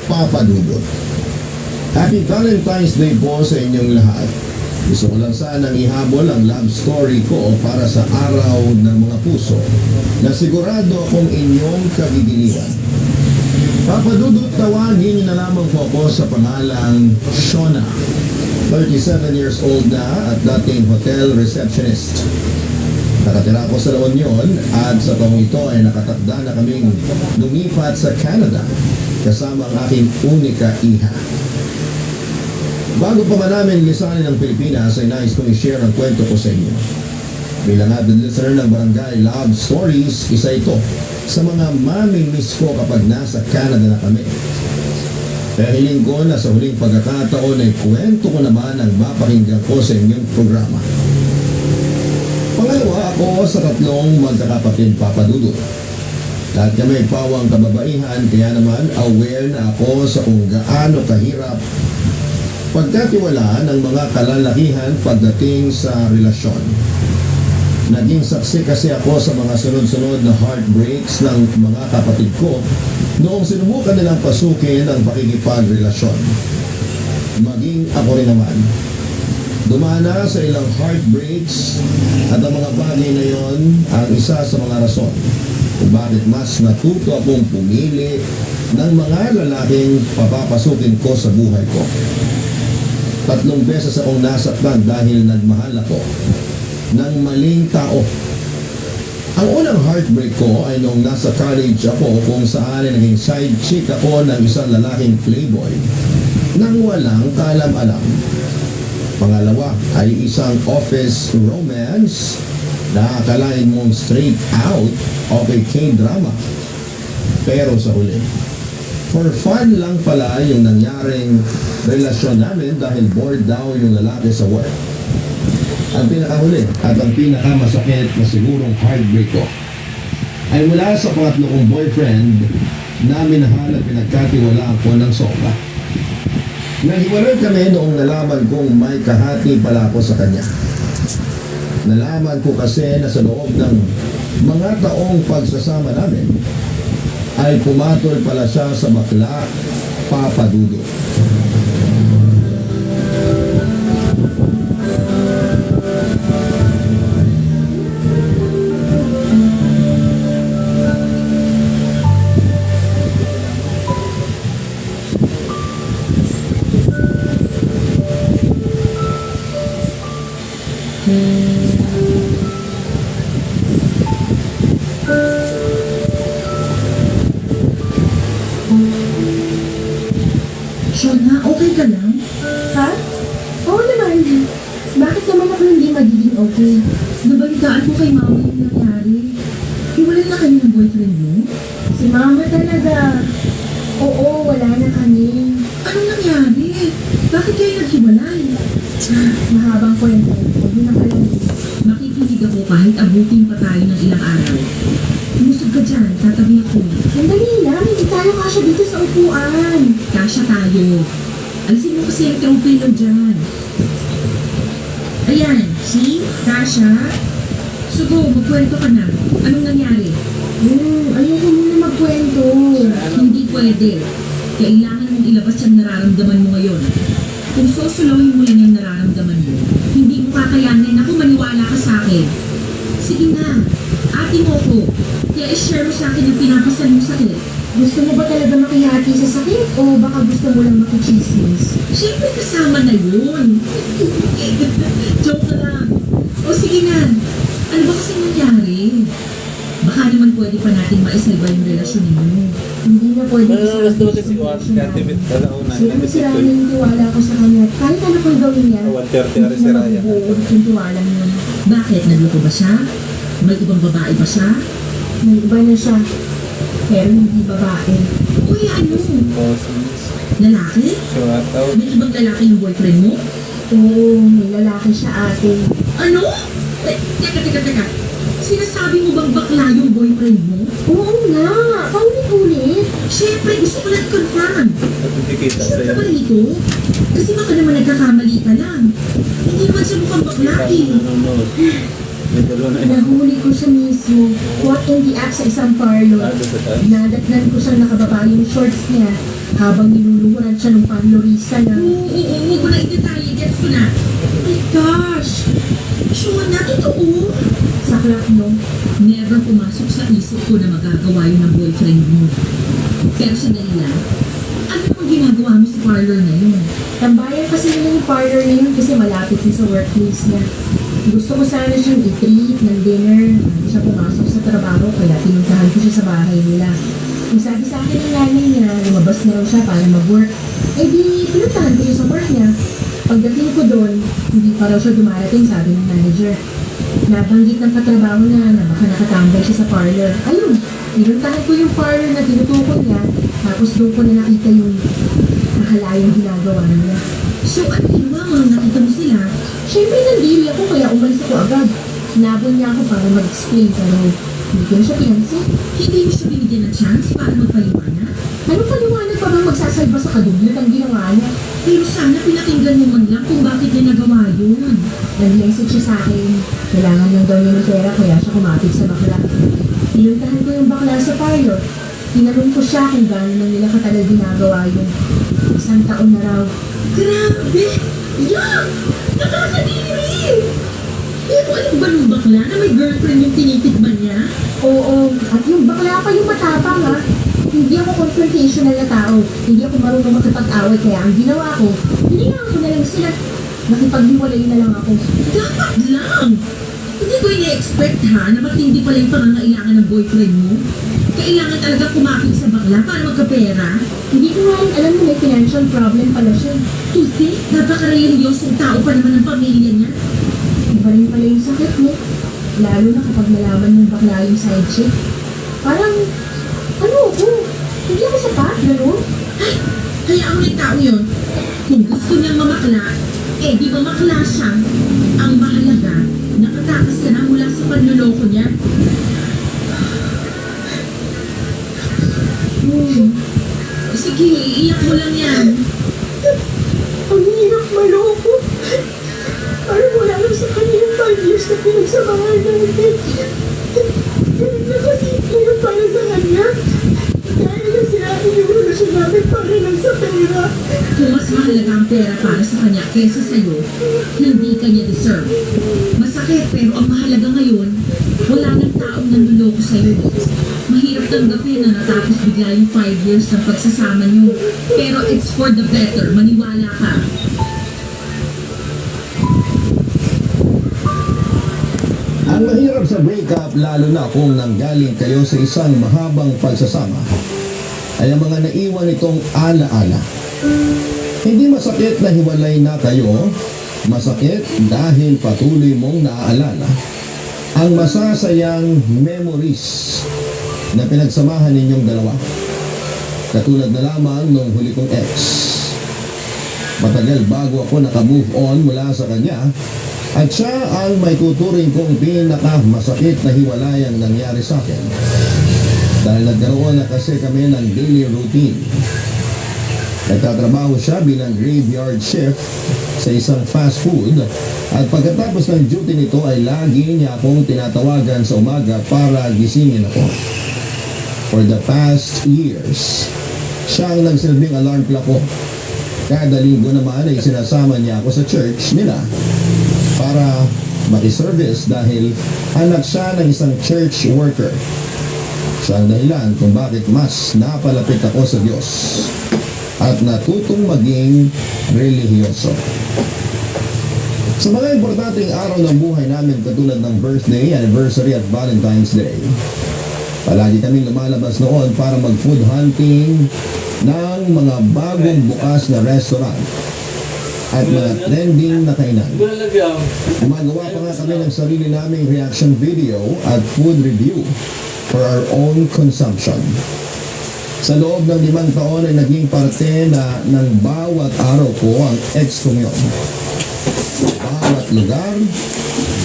Papa Dudut. Happy Valentine's Day po sa inyong lahat. Gusto ko lang sanang ihabol ang love story ko para sa araw ng mga puso na sigurado akong inyong kagigiliwan. Papa Dudut, tawagin niyo na lamang po ako sa pangalang Shona. 37 years old na at dating hotel receptionist. Nakatira ako sa La Union at sa taong ito ay nakatakda na kaming lumipat sa Canada kasama ang aking unika iha. Bago pa man namin lisanin ang Pilipinas ay nais kong i-share ang kwento ko sa inyo. Bilang avid listener ng Barangay Love Stories, isa ito sa mga mamimiss ko kapag nasa Canada na kami. Kaya hiling ko na sa huling pagkakataon ay kwento ko naman ang mapakinggan ko sa inyong programa. Pangalawa ako sa tatlong magkakapatid, Papa Dudut. Lahat kami pawang kababaihan, kaya naman aware na ako sa kung gaano kahirap pagkatiwalaan ng mga kalalakihan pagdating sa relasyon. Naging saksi kasi ako sa mga sunod-sunod na heartbreaks ng mga kapatid ko noong sinubukan nilang pasukin ang pakikipagrelasyon. Maging ako rin naman. Dumana sa ilang heartbreaks at ang mga bagay na yon ang isa sa mga rason kung bakit mas natuto akong pumili ng mga lalaking papapasukin ko sa buhay ko. 3 beses akong nasaktan dahil nagmahal ako ng maling tao. Ang unang heartbreak ko ay nung nasa college ako kung saan naging side chick ako ng isang lalaking playboy nang walang kaalam-alam. Pangalawa ay isang office romance na akalain mong straight out o K-drama. Pero sa huli, for fun lang pala yung nangyaring relasyon namin dahil bored daw yung lalaki sa work. Ang pinakahuli at ang pinakamasakit na sigurong heartbreak ko ay mula sa pangatlo kong boyfriend na minahal at pinagkatiwalaan ko ng sobra. Naghiwalay kami noong nalaman kong may kahati pala ako sa kanya. Nalaman ko kasi na sa loob ng mga taong pagsasama namin ay pumatol pala siya sa bakla, Papa Dudut. Shona, okay ka lang? Ha? Oo naman. Bakit naman ako hindi magiging okay? Nabalitaan ko kay mama yung nangyari. Hiwalay na kayo ng boyfriend mo? Si mama talaga. Oo, wala na kami. Anong nangyari? Bakit kayo naghiwalay? Mahabang kwento. Hindi na kayo. Makikinig ako kahit abutin pa tayo ng ilang araw. Umusog ka dyan, tatabi ako. Sandali lang, hindi tayo kasya dito sa upuan. Kasya tayo. Alisin mo kasi ang trophy mo dyan. Ayan, see? Kasya? Sugo, magkwento ka na. Anong nangyari? Ayoko muna magkwento. Hindi pwede. Kailangan mong ilabas yung nararamdaman mo ngayon. Kung susulawin mo lang yung nararamdaman mo, hindi mo kakayanin. Ako, maniwala ka sa akin. Sige na, ate mo ko. Kaya i-share mo sa akin yung pinapasan mo sakit. Gusto mo ba talaga makihati sa sakit o baka gusto mo lang makichismis? Siyempre kasama na yun. Joke na lang. O sige na, ano ba kasi nangyari? Baka naman pwede pa natin maisalba yung relasyon ninyo. Hindi na pwede Mas sa doon si Juan, 30 minutes ka na una. Sila masira na yung tiwala ko sa kanya. Kahit ano pang gawin niya, 1:30 hindi na rin si na Ryan. mabubuo yung tiwala niya. Bakit? Nagloko ba siya? May ibang babae ba siya? May iba na siya. Pero hindi babae. Uy, ano? Cosmos. Lalaki? Shoutout. May ibang lalaki yung boyfriend mo? Oo, may lalaki siya ate. Ano? Teka. Sinasabi mo bang bakla yung boyfriend mo? Oo nga, paulit-ulit. Siyempre, gusto ko lang confirm. At hindi kita Sure ka sa'yo. ba rito? Kasi baka naman nagkakamali ka lang. Hindi naman siya mukhang bakla eh. Nanonood. May dalawa na yun. Nahuli ko siya mismo. Caught in the act sa isang parlor. Doon sa taas. Nadatnan ko siya nakababa yung shorts niya. Habang niluluhuran siya ng panlorista na, Huwag ko na i-detalye. Gets ko na. Oh my gosh! Sure na, totoo. saklap no, Never pumasok sa isip ko na magagawa yun ng boyfriend mo. Pero sandali lang, ano namang ginagawa mo sa parlor na yun? tambayan kasi nila yung parlor na yun kasi malapit yun sa workplace niya. Gusto ko sana siyang i-treat ng dinner, hindi siya pumasok sa trabaho kaya pinuntahan ko siya sa bahay nila. Kung sabi sa akin ng nanay niya, lumabas na raw siya para mag-work, eh di pinuntahan ko siya sa work niya. Pagdating ko doon, hindi pa raw siya dumarating, sabi ng manager. Nabanggit ng katrabaho na baka nakatambay siya sa parlor. Ayun, pinuntahan ko yung parlor na tinutukoy niya, tapos doon ko na nakita yung nakalayang ginagawa niya. So, ano ginawa mo nung nakita mo sila? Siyempre nandiri ako kaya umalis ako agad. Hinabol niya ako para mag-explain pero hindi ko na siya pinansin. Hindi mo siya binigyan ng chance para magpaliwanag? Anong paliwanag pa bang magsasalba sa kaduglit ang ginawa niya? Pero sana pinakinggan mo man lang kung bakit niya nagawa yun. Nag-message siya sa akin. Kailangan lang daw niya ng pera kaya siya kumapit sa bakla. Pinuntahan ko yung bakla sa parlor. Tinanong ko siya kung gaano nang nila katagal ginagawa yun. 1 taon na raw. Grabe! Yuck! Nakakadiri! Pero alam ba nung bakla na may girlfriend yung tinitikman niya? Oo, at yung bakla pa yung matapang ha. Hindi ako confrontational na tao. Hindi ako marunong makipag-away kaya ang ginawa ko, hiningaan ko na lang sila. Nakipaghiwalay na lang ako. Dapat lang! Hindi ko ina-expect ha na matindi pala yung pangangailangan ng boyfriend mo. Kailangan talaga kumapit sa bakla para magkapera. Hindi ko nga rin alam na may financial problem pala siya. To think, napaka-reliyosong tao pa naman ng pamilya niya. Iba rin pala yung sakit mo. Lalo na kapag nalaman mong bakla yung side chick. Parang, ano ako? Hindi ako sapat, gano'n? Ay, hayaan mo yung tao yun. Kung gusto niyang mamakla, eh di mamakla siya. Ang mahalaga, nakatakas ka na mula sa panluloko niya. Sige, iiyak mo lang yan. Ang hirap maloko. Parang wala lang sa kanya yung 5 years na pinagsamahan natin. Ganun na kasi yun para sa kanya. Dahil na sinabi yung relasyon namin para lang sa pera. Kung mas mahalaga ang pera para sa kanya kaysa sa'yo, hindi kanya deserve. Masakit pero ang mahalaga ngayon, wala nang taong nanluloko sa'yo. Mahirap tanggapin na natapos bigla yung 5 years ng pagsasama niyo. Pero it's for the better, maniwala ka. Ang mahirap sa breakup, lalo na kung nanggaling kayo sa isang mahabang pagsasama, ay ang mga naiwan itong alaala. Hindi masakit na hiwalay na kayo, masakit dahil patuloy mong naaalala ang masasayang memories na pinagsamahan ninyong dalawa. Katulad na lamang nung huli kong ex. Matagal bago ako naka-move on mula sa kanya, at siya ang may tuturing kong pinakamasakit na hiwalayang nangyari sa akin. Dahil nagkaroon na kasi kami ng daily routine. Nagtatrabaho siya bilang graveyard shift sa isang fast food at pagkatapos ng duty nito ay lagi niya akong tinatawagan sa umaga para gisingin ako. For the past years, siya ang nagsilbing alarm clock ko. Kada linggo naman ay sinasama niya ako sa church nila para makiservice dahil anak siya ng isang church worker. Siya ang dahilan kung bakit mas napalapit ako sa Diyos at natutong maging relihiyoso. Sa mga importanteng araw ng buhay namin katulad ng birthday, anniversary at Valentine's Day, palagi kami lumalabas noon para mag-food hunting ng mga bagong bukas na restaurant at mga trending na kainan. Gumagawa pa nga kami ng sarili naming reaction video at food review for our own consumption. Sa loob ng 5 taon ay naging parte na ng bawat araw ko ang ex kong yun. Bawat lugar,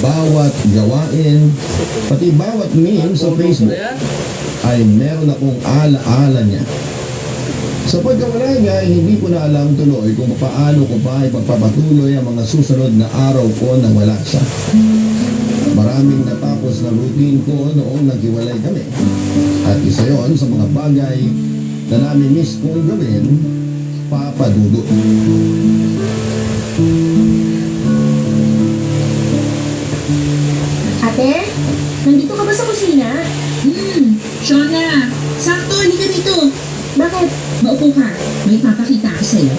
bawat gawain, pati bawat meme sa Facebook ay meron akong ala-ala niya. Sa pagkawala niya ay hindi ko na alam tuloy kung paano ko pa ipagpapatuloy ang mga susunod na araw ko nang wala siya. Maraming natapos na routine ko noong naghiwalay kami. At isa yon sa mga bagay na nami-miss kong gawin, Papa Dudut. Ate, nandito ka ba sa kusina? Shona, sakto, halika dito. Bakit? Maupo ka, may papakita ko sa'yo.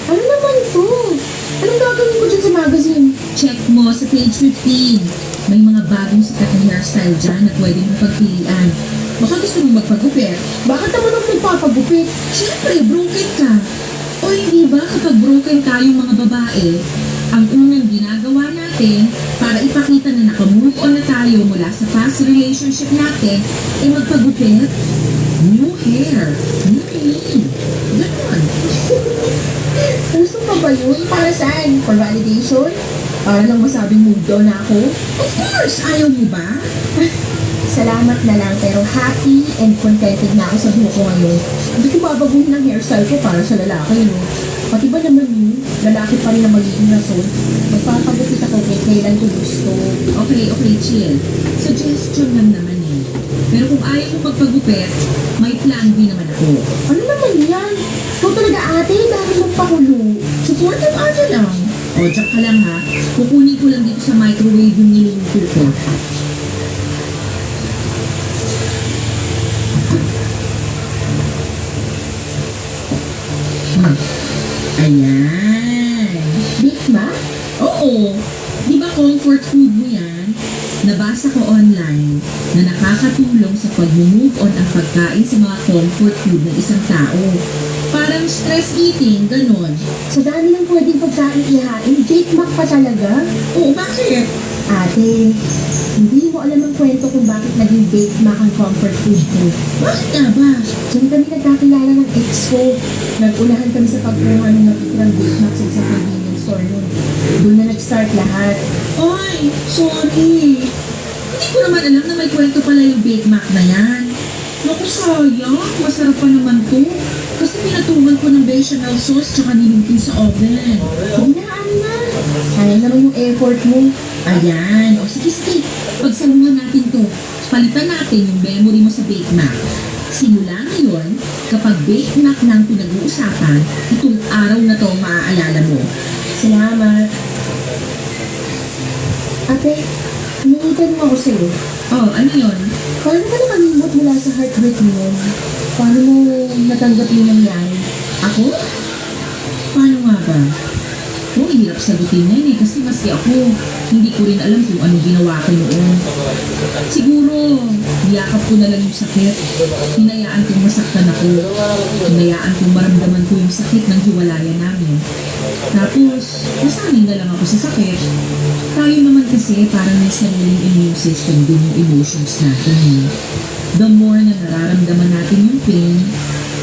Ano naman to? Anong gagawin ko dyan sa magazine? Check mo sa page 15. May mga bagong sikat na hairstyle dyan na pwede mong pagpilian. Baka gusto mong magpagupit. Bakit naman ako nagpapagupit? Siyempre, broken ka. O hindi ba kapag broken tayong mga babae, ang unang ginagawa natin para ipakita na nakamove on na tayo mula sa past relationship natin ay magpagupit? New hair, new me. Ganon. Puso pa ba yun? Para saan? For validation? Para lang masabing moved on na ako? Of course, ayaw mo ba? Salamat na lang pero happy and contented na ako sa buhok ko ngayon. Hindi ko babaguhin ang hairstyle ko para sa lalaki, no? Pati ba naman yun, lalaki pa rin ang magiging rason. Magpapagupit ako kay kailan ko gusto. Okay, chill. Suggestion lang naman eh. Pero kung ayaw mo magpagupit, may plan B naman ako. Ano naman yan? Ikaw talaga ate, dahil magpakulo. Supportive ate lang. O, tsak ka lang ha. Kukunin ko lang dito sa microwave yung niluluto ko. Ayan. Bake ma? Oo. Di ba comfort food mo yan? Nabasa ko online na nakakatulong sa pag-move on ang pagkain sa mga comfort food ng isang tao. Parang stress eating, ganon. Sa dami ng pwedeng pagkain ihain, Bake Mac pa talaga? Oo, bakit? Ate, hindi mo alam ang kwento kung bakit naging Bake Mac ang comfort food ko. Bakit nga ba? Diyan kami nagkakilala ng ex ko. Nag-unahan kami sa pagkuha ng napitirang Bake Mac sa isang convenience store nun. Doon na nag-start lahat. Ay, sorry. Hindi ko naman alam na may kwento pala yung Bake Mac na yan. Naku, sayang. Masarap pa naman to. Kasi pinatungan ko ng bechamel sauce tsaka niluto sa oven. Sige na, ano na. Sayang naman yung effort mo. Ayan. O sige. Pagsaluhan natin to. Palitan natin yung memory mo sa Bake Mac. Simula ngayon, kapag Bake Mac na ang pinag-uusapan, itong araw na to maaalala mo. Salamat. Ate, hinihitan mo ako sa'yo. Oh, ano yun? Paano ka nakalimot mula sa heartbreak mo yun? Paano mo natanggap yung nangyari? Ako? Paano nga ba? Oh, hirap sagutin na yun eh kasi maski ako, hindi ko rin alam kung ano ginawa ko noon. Siguro, niyakap ko na lang yung sakit. Hinayaan kong masaktan ako. Hinayaan kong maramdaman ko yung sakit ng hiwalayan namin. Tapos, nasanay na lang ako sa sakit. Tayo naman kasi parang may sariling immune system din yung emotions natin eh. The more na nararamdaman natin yung pain,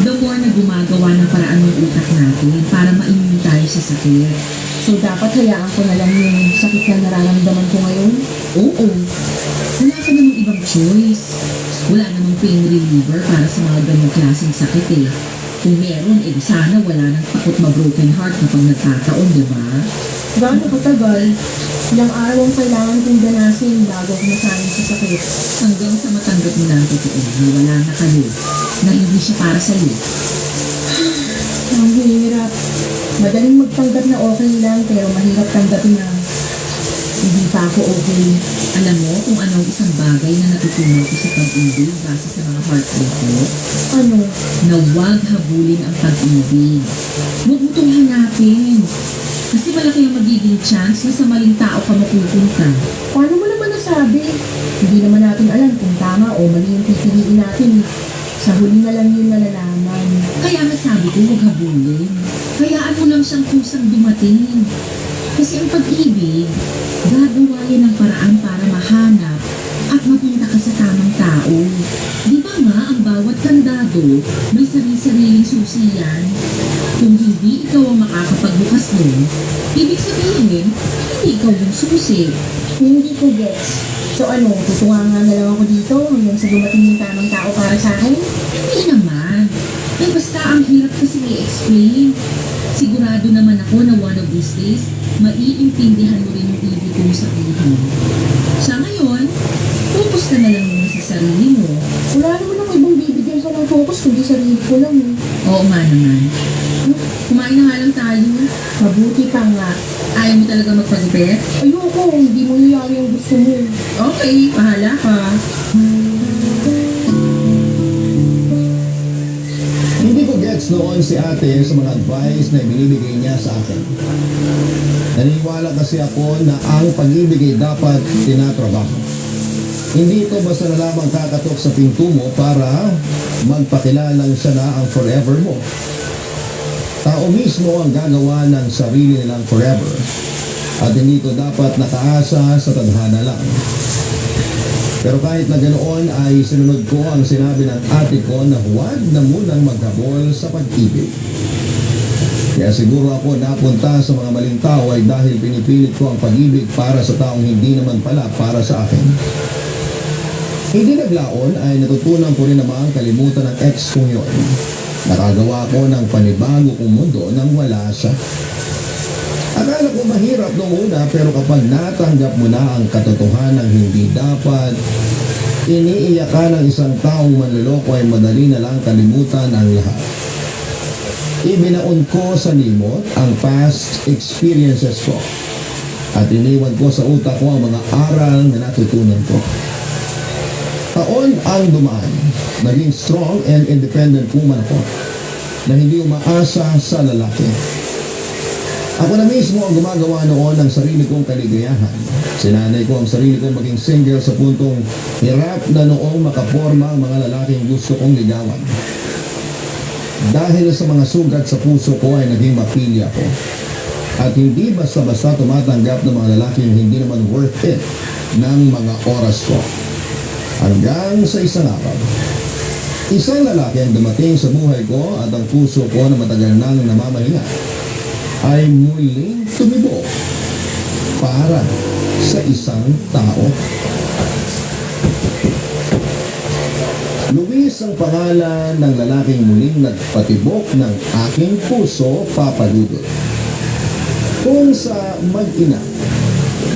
the more na gumagawa ng paraan ng utak natin para ma-immune tayo sa sakit. So, dapat hayaan ko na lang yung sakit na nararamdaman ko ngayon? Oo, wala ka namang ibang choice. Wala namang pain reliever para sa mga ganyang klaseng sakit eh. Kung meron, eh sana wala nang takot ma-broken heart kapag nagkataon, di ba? Gaano katagal? Ilang araw ang kailangan kong ganasin bago ako masanay sa sakit. Hanggang sa matanggap mo na ang totoo na wala na kayo, na hindi siya para sa'yo. Ang hirap. Madaling magtanggap na okay lang, pero mahirap tanggapin na hindi pa ako okay. Alam mo kung anong isang bagay na natutunan ko sa pag-ibig base sa mga heartbreak ko? Ano? Na huwag habulin ang pag-ibig. Huwag mo itong hanapin. Kasi malaki ang magiging chance na sa maling tao ka mapupunta. Paano mo naman nasabi? Hindi naman natin alam kung tama o mali yung pipiliin natin. Sa huli na lang yun nalalaman. Kaya nga sabi ko, huwag habulin. Hayaan mo lang siyang kusang dumating. Kasi ang pag-ibig, gagawa yan ng paraan para mahanap at mapunta ka sa tamang tao. Di ba nga, ang bawat kandado may sarili-sariling susi yan? Kung hindi ikaw ang makakapagbukas nun, ibig sabihin, hindi ikaw yung susi. Hindi ko gets. So ano, tutunga nga na lang ako dito hanggang sa dumating yung tamang tao para sa akin? Hindi naman. Eh basta ang hirap kasi i-explain. Sigurado naman ako na one of these days, maiintindihan mo rin yung ibig kong sabihin. Sa ngayon, focus ka na lang muna sa sarili mo. Wala ko lang eh. Oo nga naman. Kumain na nga lang tayo. Mabuti pa nga. Ayaw mo talaga magpagupit? Ayoko, hindi mo nangyari yung gusto mo. Okay, pahala ka. Hindi ko gets noon si ate sa mga advice na binibigay niya sa akin. Naniniwala kasi ako na ang pag-ibig ay dapat tinatrabaho. Hindi ito basta na lamang kakatok sa pinto mo para magpakilalang siya na ang forever mo. Tao mismo ang gagawa ng sarili nilang forever. At hindi ito dapat nakaasa sa tadhana lang. Pero kahit na ganoon ay sinunod ko ang sinabi ng ate ko na huwag na munang maghabol sa pag-ibig. Kaya siguro ako napunta sa mga maling tao ay dahil pinipilit ko ang pag-ibig para sa taong hindi naman pala para sa akin. Hindi naglaon ay natutunan ko rin naman kalimutan ng ex kong yun. Nakagawa ko ng panibago kong mundo nang wala siya. Akala ko mahirap noong una pero kapag natanggap mo na ang katotohanan hindi dapat, iniiyak ka ng isang taong manloloko ay madali na lang kalimutan ang lahat. Ibinaon ko sa limot ang past experiences ko at iniwan ko sa utak ko ang mga aral na natutunan ko. Taon ang dumaan, naging strong and independent woman ako na hindi umaasa sa lalaki. Ako na mismo ang gumagawa noon ng sarili kong kaligayahan. Sinanay ko ang sarili kong maging single sa puntong hirap na noong makaporma ang mga lalaking gusto kong ligawan. Dahil sa mga sugat sa puso ko ay naging mapili ako. At hindi basta-basta tumatanggap ng mga lalaking hindi naman worth it ng mga oras ko. Hanggang sa isang araw, isang lalaki ang dumating sa buhay ko at ang puso ko na matagal nang namamahinga ay muling tumibo para sa isang tao. Luis ang pangalan ng lalaking muling nagpatibok ng aking puso, Papa Dudut. Kung sa mag-ina,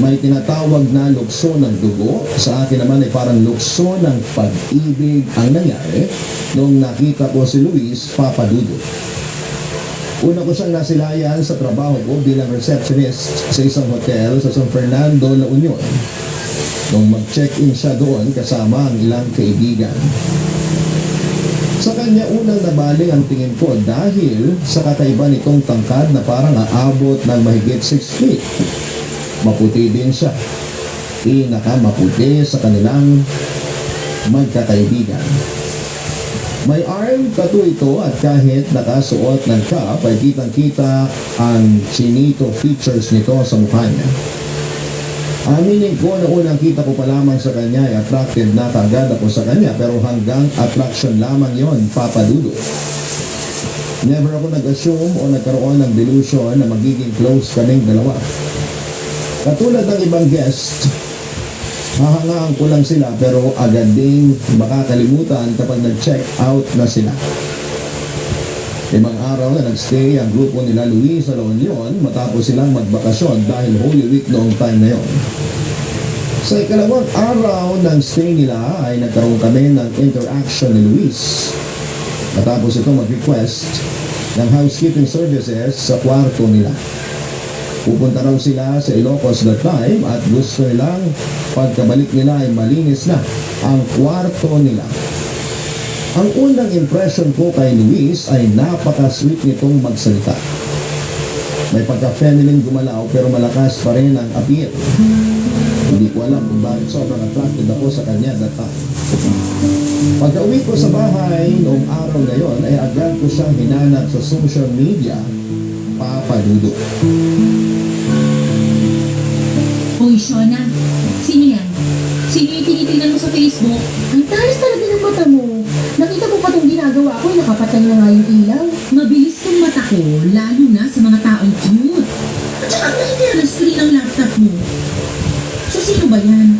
may tinatawag na lukso ng dugo, sa akin naman ay parang lukso ng pag-ibig ang nangyari nung nakita ko si Luis, Papa Dudut. Una ko siyang nasilayan sa trabaho ko bilang receptionist sa isang hotel sa San Fernando, La Union. Nung mag-check-in siya doon kasama ang ilang kaibigan. Sa kanya unang nabaling ang tingin ko dahil sa kakaiba nitong tangkad na parang aabot ng mahigit 6 feet. Maputi din siya. Pinakamaputi sa kanilang magkakaibigan. May arm tattoo ito at kahit nakasuot ng cap ay kitang-kita ang chinito features nito sa mukha niya. Aminin ko na unang kita ko pa lamang sa kanya ay attracted na kagad ako sa kanya pero hanggang attraction lamang yon, Papa Dudu. Never ako nag-assume o nagkaroon ng delusion na magiging close kaming dalawa. Katulad ng ibang guest, hahangaan ko lang sila pero agad ding makakalimutan kapag nag-check out na sila. 5 araw na nagstay ang grupo nila Luis sa La Union matapos silang magbakasyon dahil Holy Week noong time na yon. Sa ikalawang araw ng stay nila ay nagkaroon kami ng interaction ni Luis. Matapos ito mag-request ng housekeeping services sa kwarto nila. Pupunta raw sila sa Ilocos that time at gusto nilang pagkabalik nila ay malinis na ang kwarto nila. Ang unang impression ko kay Luis ay napaka-sweet nitong magsalita. May pagka-feminine gumalaw pero malakas pa rin ang appeal. Hindi ko alam kung bakit sobrang attracted ako sa kanya that time. Pagka-uwi ko sa bahay noong araw na yon ay agad ko siyang hinanap sa social media, Papa Dudu. Hoy, Shona. Sino yan? Sino yung tinitingnan mo sa Facebook? Ang talas talaga ng mata mo. Nakita ko pa itong ginagawa ko, nakapatay na nga yung ilaw. Mabilis kang mata ko, lalo na sa mga taong cute. At saka ang nakikita ng screen ng laptop mo. So, sino ba yan?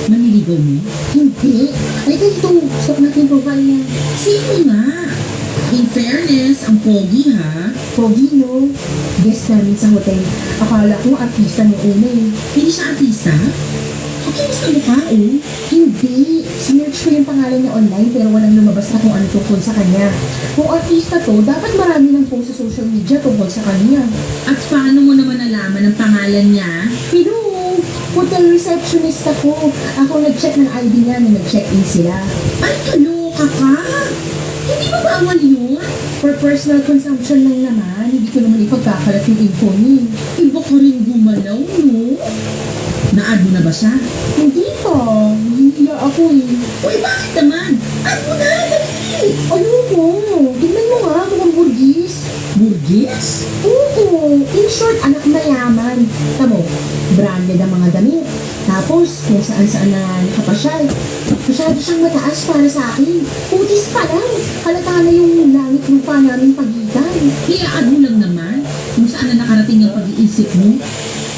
Maniligaw mo? Hindi. Ay, dito. Stop natin yung profile niya. Sino nga? In fairness, ang pogi ha. Pogi, no? Guest namin sa hotel. Akala ko artista ng una eh. Hindi siya artista? Makinis na mukha eh. Hindi. Sinerch ko yung pangalan niya online pero walang lumabas na kung ano tungkol sa kanya. Kung artista to, dapat marami ng post sa social media tungkol sa kanya. At paano mo naman nalaman ang pangalan niya? Pero, hotel receptionist ako. Ako nag-check ng ID niya na nag-check-in sila. Ay, kaloka ka! Hindi ba bawal yun? For personal consumption lang naman, hindi ko naman ipagkakalat yung info niya. Iba ka rin gumalaw, no? Na-add mo na ba siya? Hindi pa. Hihiya ako eh. Uy, bakit naman? Add mo na, dali! Ayoko. Tignan mo nga, mukhang burgis. Burgess? Oo. In short, anak mayaman. Tamo, branded ang mga damit. Tapos, kung saan-saan na nakapasyal. Masyado siyang mataas para sa akin. Putis pa lang. Halata na yung langit lupa namin pagitan. I-add mo lang naman kung saan na nakarating ang pag-iisip mo.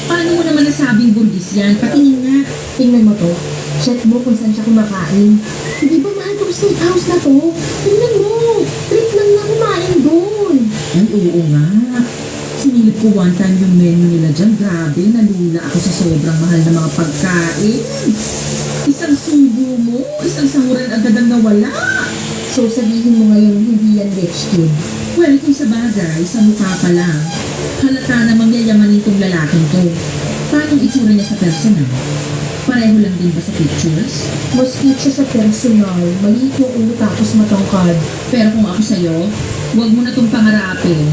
Paano mo naman nasabing burgis yan? Patingin nga. Tingnan mo to. Check mo kung saan siya kumakain. Hindi ba mahal tong steakhouse na to? Tingnan mo. Trip lang na kumain doon. Ay, oo nga. Sinilip ko one time yung menu nila dyan. Grabe, nalula ako sa sobrang mahal na mga pagkain. Isang subo mo, isang sahuran agad ang nawala. So sabihin mo ngayon hindi yan rich kid. Well, kung sa bagay, sa mukha pa lang. Halata namang yayamanin tong lalaking to. Paano ang itsura niya sa personal? Pareho lang din ba sa pictures? Mas cute siya sa personal. Maliit yung ulo tapos matangkad. Pero kung ako sa'yo, huwag mo na itong pangarapin.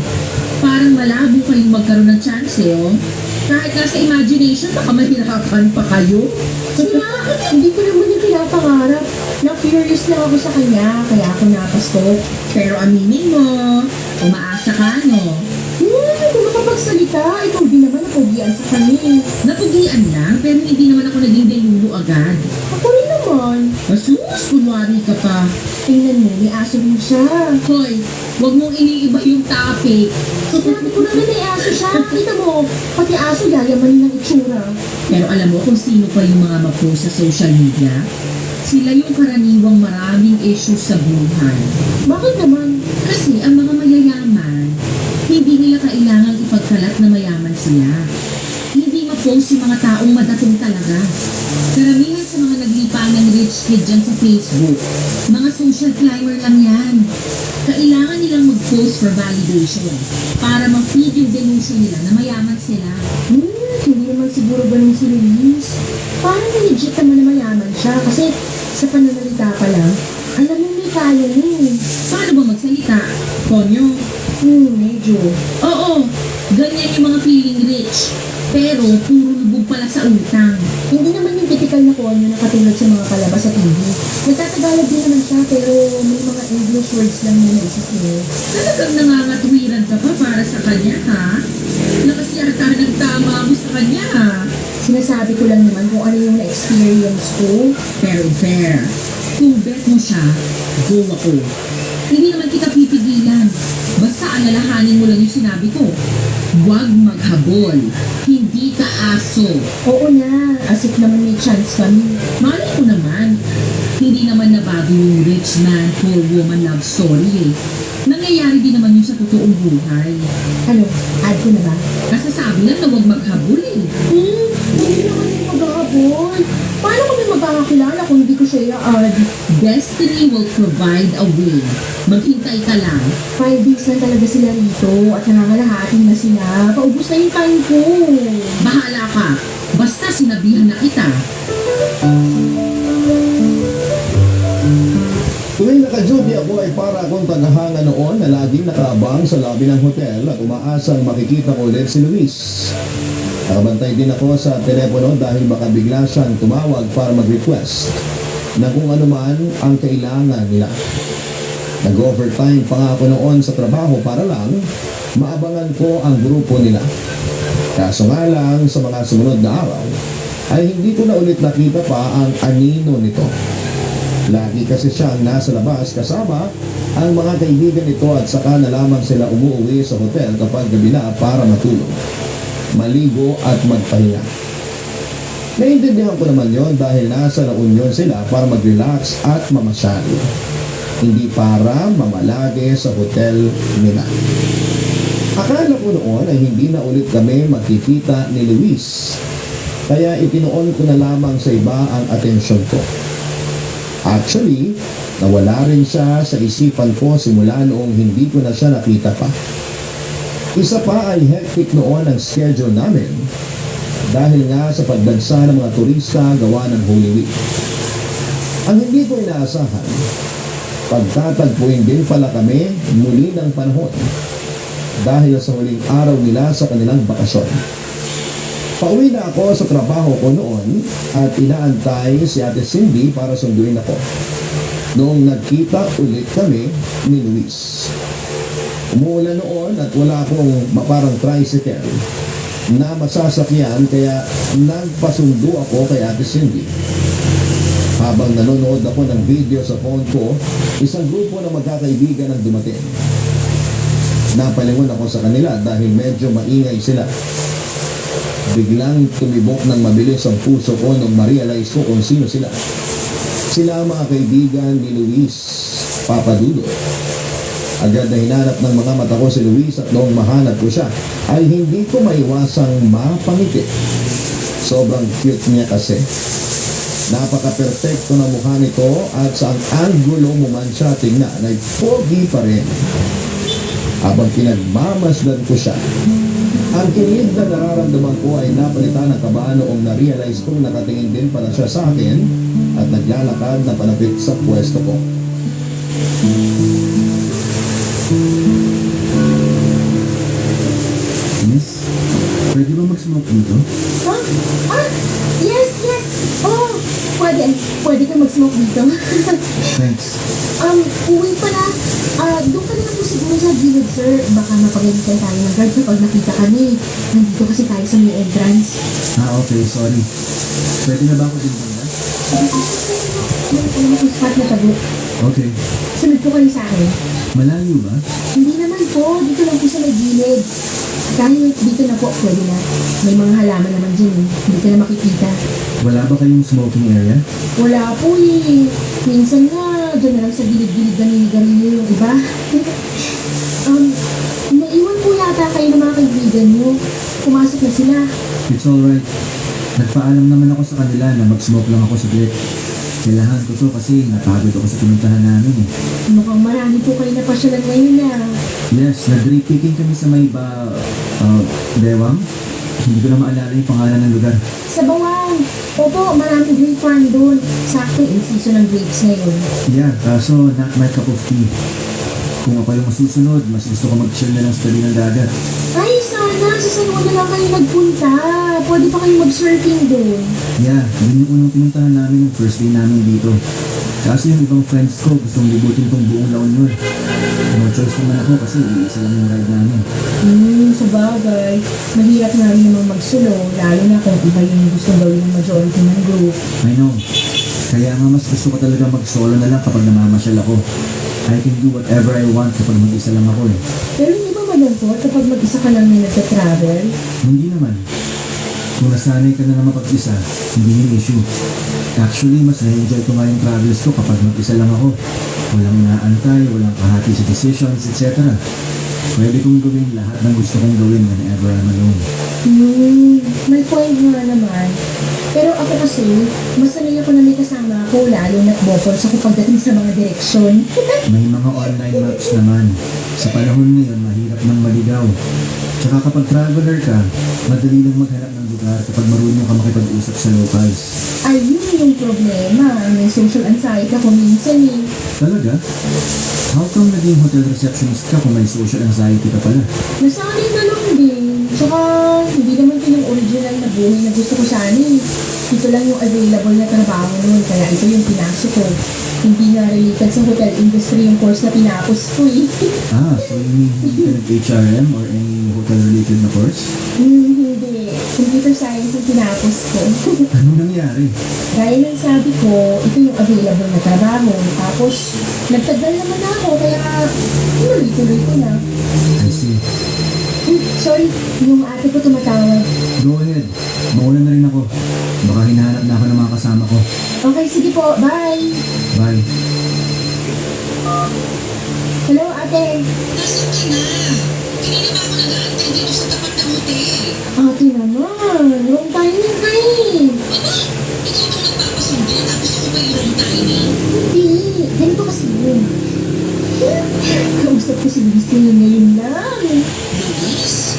Parang malabo kayong magkaroon ng chance, oh. Kahit nasa imagination, baka mahirapan pa kayo. Sila, hindi ko naman yung pinapangarap. Na-curious lang ako sa kanya, kaya ako napastok. Pero aminin mo, umaasa ka, no? Hindi makapagsalita. Ikaw din naman napogian sa kanya. Napugian lang, pero hindi naman ako naging delulu agad. Ako rin naman. Masus, kunwari ka pa. Tingnan mo, may aso rin siya. Hoy, huwag mong iniiba yung topic. Sinabi ko naman may aso siya. Kita mo, pati aso yayamanin ng itsura. Pero alam mo kung sino pa yung mga mag-post sa social media? Sila yung karaniwang maraming issues sa buhay. Bakit naman? Kasi ang mga mayayaman, hindi nila kailangang ipagkalat na mayaman sila. Hindi ma-post yung mga taong madatong talaga. Karamihan sa mga naglipa ng rich kid dyan sa Facebook, mga social climber lang yan. Kailangan nilang mag-post for validation para ma-feed yung delusion nila na mayaman sila. Hindi naman siguro ganun si Luis. Parang legit naman na mayaman siya kasi sa pananalita pa lang, alam mo may kaya niya. Paano ba magsalita? Konyo? Medyo. Oo, ganyan yung mga feeling rich. Pero puro lubog pala sa utang. Hindi naman yung typical na konyo na katulad sa mga palabas sa TV. Nagtatagalog din naman siya pero may mga English words lang yung naisis niya. Talagang nangangatwiran ka pa para sa kanya, ha? Lakas yata ng tama mo sa kanya, ha? Sinasabi ko lang naman kung ano yung na-experience ko. Pero fair, kung bet mo siya, go ako. Hindi naman kita pipigilan. Basta alalahanin mo lang yung sinabi ko. Huwag maghabol. Hindi ka aso. Oo na, as if naman may chance kami. Malay ko naman. Hindi naman nabago yung rich man, poor woman love story eh. Nangyayari din naman yun sa totoong buhay. Ano, add ko na ba? Kasasabi lang na huwag maghabol eh. Hindi naman yung maghahabol. Paano kami magkakakilala kung hindi ko siya i-add? Destiny will provide a way. Maghintay ka lang. 5 days lang talaga sila rito at nangangalahati na sila. Paubos na yung time ko. Bahala ka. Basta sinabihan na kita. Tuwing naka-duty ako ay para akong tagahanga noon na laging nakaabang sa lobby ng hotel at umaasang makikita ko ulit si Luis. Nakabantay din ako sa telepono dahil baka bigla siyang tumawag para mag-request na kung ano man ang kailangan nila. Nag-overtime pa nga ako noon sa trabaho para lang maabangan ko ang grupo nila. Kaso nga lang sa mga sumunod na araw ay hindi ko na ulit nakita pa ang anino nito. Lagi kasi siyang nasa labas kasama ang mga kaibigan nito at saka na lamang sila umuwi sa hotel kapag gabi na para matulog, maligo at magpahinga. Naiintindihan ko naman yon dahil nasa La Union sila para mag-relax at mamasyal, hindi para mamalagi sa hotel nila. Akala ko noon ay hindi na ulit kami magkikita ni Luis. Kaya itinoon ko na lamang sa iba ang atensyon ko. Actually, nawala rin siya sa isipan ko simula noong hindi ko na siya nakita pa. Isa pa ay hectic noon ang schedule namin dahil nga sa pagdagsa ng mga turista gawa ng Holy Week. Ang hindi ko inaasahan, pagtatagpuin din pala kami muli ng panahon dahil sa huling araw nila sa kanilang bakasyon. Pauwi na ako sa trabaho ko noon at inaantay si Ate Cindy para sunduin ako. Noong nagkita ulit kami ni Luis. Umuulan noon at wala akong maparang tricycle na masasakyan kaya nagpasundo ako kay Ate Cindy. Habang nanonood ako ng video sa phone ko, isang grupo ng magkakaibigan ang dumating. Napalingon ako sa kanila dahil medyo maingay sila. Biglang tumibok ng mabilis ang puso ko nung ma-realize ko kung sino sila. Sila ang mga kaibigan ni Luis Papadudo. Agad na hinanap ng mga mata ko si Luis at noong mahanap ko siya, ay hindi ko maiwasang mapangiti. Sobrang cute niya kasi. Napaka-perfecto na mukha nito at sa ang angulo mo man siya tingnan ay pogi pa rin. Habang pinagmamasdan ko siya, ang kilig na nararamdaman ko ay napalitan ng kaba noong na-realize kong nakatingin din pala siya sa akin at naglalakad na palapit sa pwesto ko. Miss, pwede ba mag-smoke dito? Huh? Ah! Yes, yes! Oh! Pwede ka mag-smoke dito. Thanks. Uwi pa na. Doon ka na lang po siguro sa gilid, sir. Baka mapagalitan tayo ng guard kapag nakita kami. Nandito kasi tayo sa may entrance. Okay, sorry. Pwede na ba ako din banda? Ano yung spot na tago? Okay. Sunod po kayo sa akin. Malayo ba? Hindi naman po. Dito lang po sa may gilid. Kahit dito na po, pwede na. May mga halaman naman dyan eh. Hindi ka na makikita. Wala ba kayong smoking area? Wala po eh. Minsan nga, dyan na lang sa gilid-gilid ganili-ganili yung iba. Naiwan po yata kayo ng mga kaibigan mo. Pumasok na sila. It's alright. Nagpaalam naman ako sa kanila na mag-smoke lang ako saglit. Kailangan ko to kasi napagod ako sa pinuntahan namin eh. Mukhang marami po kayo napasyalan ngayon na. Yes, nag-repicking kami sa may Bewang. Hindi ko na maalala yung pangalan ng lugar. Sa Bawang. Opo, maraming grape farm doon. Sakto in season ng grapes ngayon. Yeah, kaso not my cup of tea. Kung ako yung masusunod, mas gusto ko mag-chill na lang sa tabi ng dagat. Ay, sana. Sa San Juan na lang kayo nagpunta. Pwede pa kayo mag-surfing doon. Yeah, yun yung unang pinuntahan namin yung first day namin dito. Kaso yung ibang friends ko gustong libutin tong buong La Union. No choice naman ako kasi isa lang yung ride namin. Sa bagay. Mahirap nga rin naman magsulo, lalo na kung iba yung gusto gawin ng majority ng group. I know. Kaya nga mas gusto ko talaga mag-solo na lang kapag namamasyal ako. I can do whatever I want kapag mag-isa lang ako eh. Pero hindi ba malungkot kapag mag-isa ka lang na nagka-travel? Hindi naman. Kung nasanay ka na mapag-isa, hindi yung issue. Actually, mas na-enjoy ko nga yung travels ko kapag mag-isa lang ako. Walang inaantay, walang kahati sa decisions, etc. Pwede kong gawin lahat ng gusto kong gawin whenever I'm alone. May point nga naman. Pero ako kasi, mas sanay ako na may kasama ako, lalo na't bopors ako pagdating sa mga direksyon. May mga online maps naman. Sa panahon ngayon, mahirap nang maligaw. Tsaka kapag traveler ka, madali lang maghanap ng lugar kapag marunong ka makipag-usap sa locals. Ayun yung problema. May social anxiety ako minsan eh. Talaga? How come naging hotel receptionist ka kung may social anxiety ka pala? Nasanay na lang din. Tsaka, hindi naman ito yung original na buhay na gusto ko sana eh. Ito lang yung available na trabaho noon, kaya ito yung pinasok ko. Hindi na related sa hotel industry yung course na pinapos ko eh. So you mean hindi ka nag-HRM or any hotel-related na course? Hindi. Computer science yung pinapos ko. Anong nangyari? Gaya ng sabi ko, ito yung available na trabaho. Tapos, nagtagal naman ako, kaya tuloy-tuloy ko na. I see. Sorry, yung ate ko tumatawag. Go ahead. Mauna na rin ako. Baka hinahanap na ako ng mga kasama ko. Okay, sige po. Bye! Bye. Hello, ate. Nasaan ka na? Kanina ba ako nag-aantay dito sa tapat ng hotel? Ate naman, long time na kayo. nakausap ko si Lucy ngayon lang. Luis?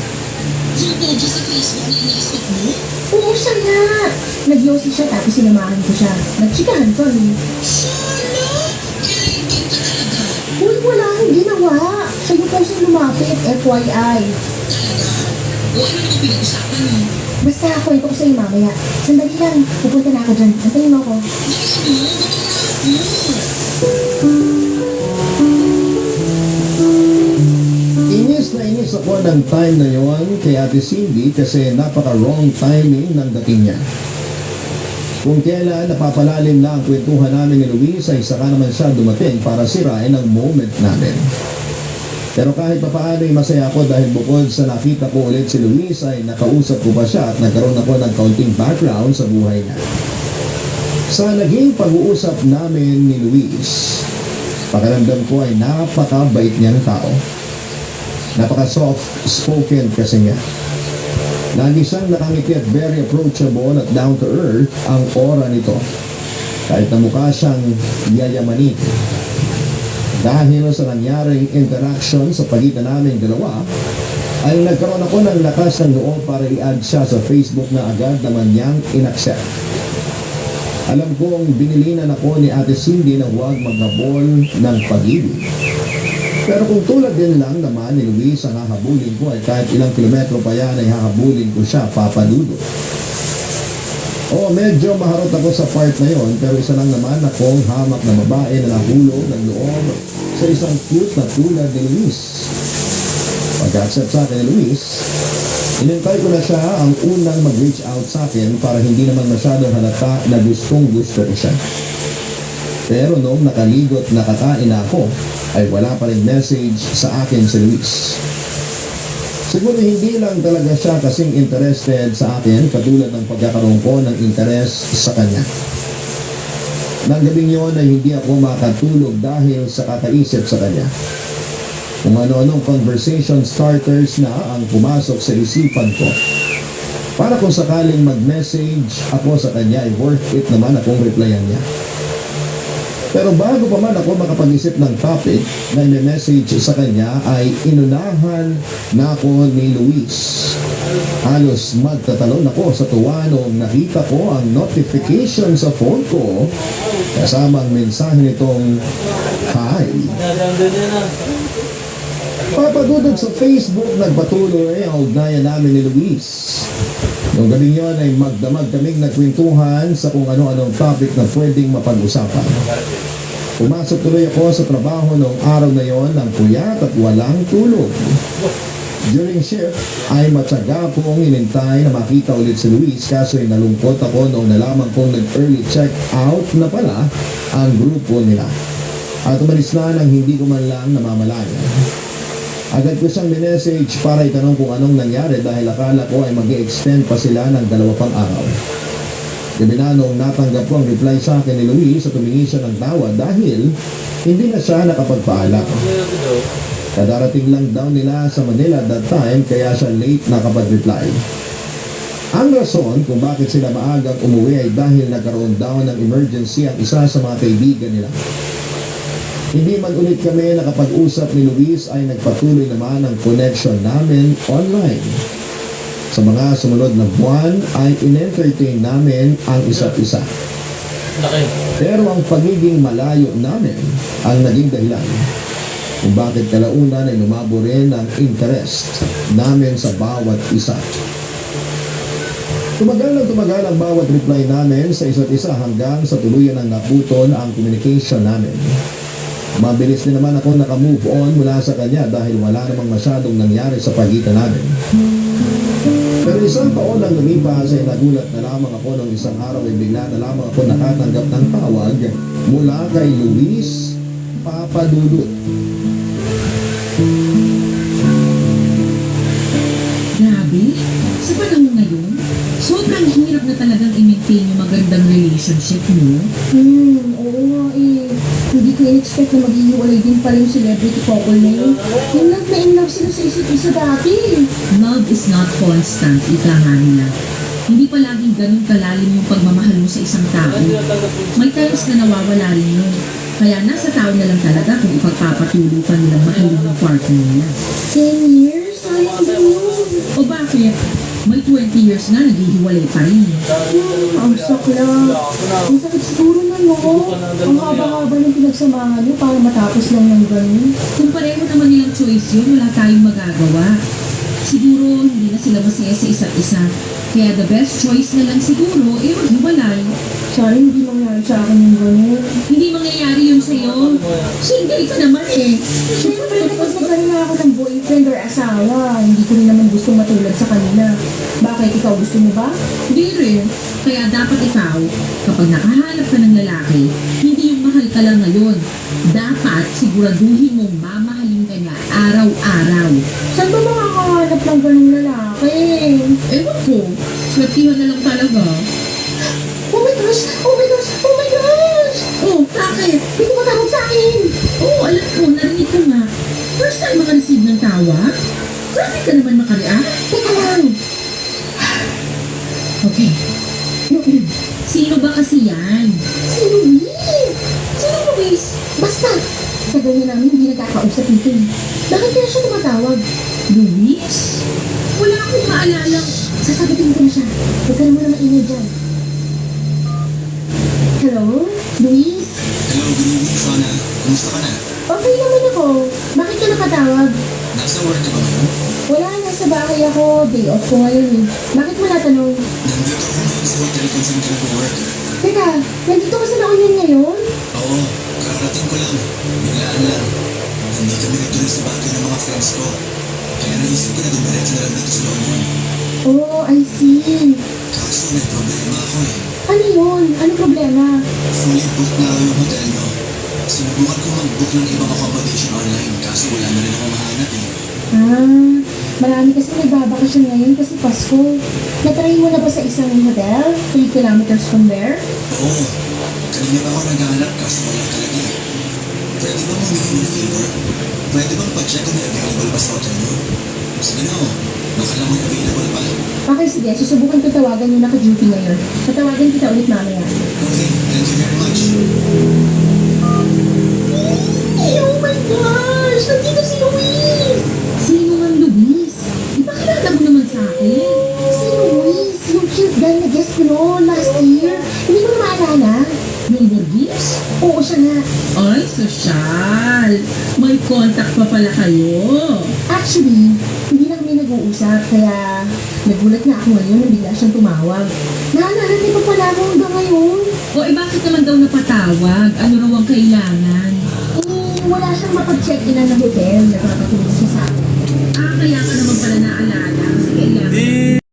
Yung pogi sa Facebook na iniisip mo? Oo, siya nga. Nagyosi siya tapos sinamahan ko siya. Nagtsikahan kami. Shala! Kailangan ka talaga. Uy, wala akong ginawa. Siya yung pusong lumapit, FYI. Talaga? O ano naman pinag-usapan mo? Basta kwento ko sa'yo mamaya. Sandali lang, pupunta na ako dyan. Antayin mo ako. Bilisan mo, gutom na ako. Inis ako ng time na yon kay Ate Cindy kasi napaka-wrong timing ng dating niya. Kung kailan napapalalim na ang kwentuhan namin ni Luis ay saka naman siya dumating para sirain ang moment namin. Pero kahit papaano ay masaya ako dahil bukod sa nakita ko ulit si Luis ay nakausap ko pa siya at nagkaroon ako ng kaunting background sa buhay niya. Sa naging pag-uusap namin ni Luis, pakiramdam ko ay napakabait niyang tao. Napaka-soft-spoken kasi niya. Lagi siyang nakangiti at very approachable at down to earth ang aura nito. Kahit na mukha siyang yayamanin. Dahil sa nangyaring interaction sa pagitan namin dalawa, ay nagkaroon ako ng lakas ng loob para i-add siya sa Facebook na agad naman niyang in-accept. Alam kong binilinan ako ni Ate Cindy na huwag maghabol ng pag-ibig. Pero kung tulad din lang naman ni Luis ang hahabulin ko ay kahit ilang kilometro pa yan ay hahabulin ko siya, papadudo. Oo, medyo maharot ako sa part na yon pero isa lang naman akong hamak na babae na nahulog ng loob sa isang cute na tulad ni Luis. Pag-accept sa akin ni Luis, inintay ko na siya ang unang mag-reach out sa akin para hindi naman masyadong halata na gustong gusto ko siya. Pero noong nakaligot na kakain na ako, ay wala pa rin message sa akin si Luis. Siguro hindi lang talaga siya kasing interested sa akin katulad ng pagkakaroon ko ng interest sa kanya. Nang gabing yun ay hindi ako makatulog dahil sa kakaisip sa kanya. Kung ano-anong conversation starters na ang pumasok sa isipan ko. Para kung sakaling mag-message ako sa kanya ay worth it naman akong replyan niya. Pero bago pa man ako makapag-isip ng topic na i-message sa kanya ay inunahan na ako ni Luis. Halos magtatalon ako sa tuwa noong nakita ko ang notification sa phone ko kasama ang mensahe nitong hi. Papadudod sa Facebook nagpatuloy ang ugnayan namin ni Luis. Noong gabing yun ay magdamag kaming nagkwentuhan sa kung ano-anong topic na pwedeng mapag-usapan. Pumasok tuloy ako sa trabaho noong araw na yon ng puyat at walang tulog. During shift ay matyaga kong inintay na makita ulit si Luis kaso ay nalungkot ako noong nalaman kong nag-early check out na pala ang grupo nila. At umalis na nang hindi ko man lang namamalayan. Agad ko siyang minessage para itanong kung anong nangyari dahil akala ko ay mag-extend pa sila ng 2 pang araw. Gabi na noong natanggap ko ang reply sa akin ni Luis at tumingi siya ng tawa dahil hindi na siya nakapagpaalam. Kadarating lang daw nila sa Manila at that time kaya siya late nakapag-reply. Ang rason kung bakit sila maagang umuwi ay dahil nagkaroon daw ng emergency ang isa sa mga kaibigan nila. Hindi man ulit kami nakapag-usap ni Luis ay nagpatuloy naman ang connection namin online. Sa mga sumunod na buwan ay in-entertain namin ang isa't isa. Pero ang pagiging malayo namin ang naging dahilan kung bakit kalaunan ay lumabo rin ang interest namin sa bawat isa. Tumagal ang bawat reply namin sa isa't isa hanggang sa tuluyan ang naputol ang communication namin. Mabilis din naman ako nakamove on mula sa kanya dahil wala namang masyadong nangyari sa pagitan namin. Pero isang taon lang lumipas ay nagulat na lamang ako nung isang araw ay bigla na lamang ako nakatanggap ng tawag mula kay Luis Papadudut. Grabe, sa panahon ngayon, sobrang hirap na talagang i-maintain yung magandang relationship mo. Oo nga eh. Hindi ko in-expect na maghihiwalay din pala yung celebrity couple na yun. In love sila sa isa't isa dati. Love is not constant, ika nga nila. Hindi palaging ganun kalalim yung pagmamahal mo sa isang tao. May times na nawawala rin yun. Kaya nasa tao na lang talaga kung ipagpapatuloy pa nilang mahalin ng partner nila. 10 years? Sayang din yun. O bakit? May 20 years na naghihiwalay pa rin. Ang sakla. Ang sakit siguro na, no? Ang haba-haba ng pinagsamahan nyo para matapos lang ng ganun. Kung pareho naman nilang choice yun, wala tayong magagawa. Siguro hindi na sila masaya sa isa't isa. Kaya the best choice na lang siguro ay maghiwalay. Sana hindi mangyari sa akin yung ganun. Hindi mangyayari yun sa'yo. Single ka naman eh. Siyempre, kapag magkaroon na ako ng boyfriend or asawa, hindi ko rin naman gusto matulad sa kanila. Bakit? Ikaw gusto mo ba? Hindi rin. Kaya dapat ikaw, kapag nakahanap ka ng lalaki, hindi yung mahal ka lang ngayon. Dapat siguraduhin mong mamahalin ka niya araw-araw. Saan ba makakahanap ng ganung lalaki? Ewan ko, swertihan na lang talaga. Oh my gosh! Oh my gosh! Oh my gosh! Oh, bakit? Hindi mo tawag sa akin! Oo, alam ko, narinig ko nga. First time maka-receive ng tawag? Grabe ka naman makareact. Teka lang! Okay. Sino ba kasi yan? Si Luis! Sino Luis? Basta! Tagal na namin hindi nagkakausap nito eh. Bakit kaya siya tumatawag? Luis? Wala akong maalala. Sasagutin ko na siya. Huwag ka na muna maingay dyan. Hello? Luis? Hello, good evening, Shona. Kumusta ka na? Okay naman ako. Bakit ka nakatawag? Nasa work ka ba ngayon? Wala, nasa bahay ako. Day off ko ngayon eh. Bakit mo natanong? Nandito ako ngayon sa hotel kung saan ka nag-work. Teka, nandito ka sa La Union ngayon? Oo, kararating ko lang. Biglaan lang. Hindi kami nagtuloy sa bagay ng mga friends ko. Kaya naisip ko na dumiretso na lang dito sa La Union. Oh, I see. Kaso may problema ako eh. Ano yun? Ano problema? Fully booked na yung hotel nyo. Sinubukan ko mag-book ng ibang accommodation online kaso wala na rin ako mahanap eh. Ah, marami kasi nagbabakasyon ngayon kasi Pasko. Natry mo na ba sa isang hotel? 3 kilometers from there? Oo, kanina pa ako naghahanap kaso wala talaga eh. Pwede bang humingi ng favor? Pwede bang pa-check kung may available ba sa hotel nyo? Sige na oh, baka lang may available pa. Okay, sige. Susubukan ko tawagan yung naka-duty ngayon. Tatawagan kita ulit mamaya. Okay, thank you very much. Oh my gosh! Nandito si Luis! Sino ang Luis? Di ba kilala mo naman sa akin? Si Luis! Yung cute guy na guest ko noon last year. Hindi mo na maalala? Yung Burgis? Oo, siya nga. Ay, sosyal. May contact pa pala kayo. Actually, hindi na kami nag-uusap, kaya nagulat na ako ngayon nang bigla siyang tumawag. Naalala niya pa pala ako hanggang ngayon. O bakit naman daw napatawag? Ano raw ang kailangan? Wala siyang mapag-check-in na hotel. Nagpapatulog siya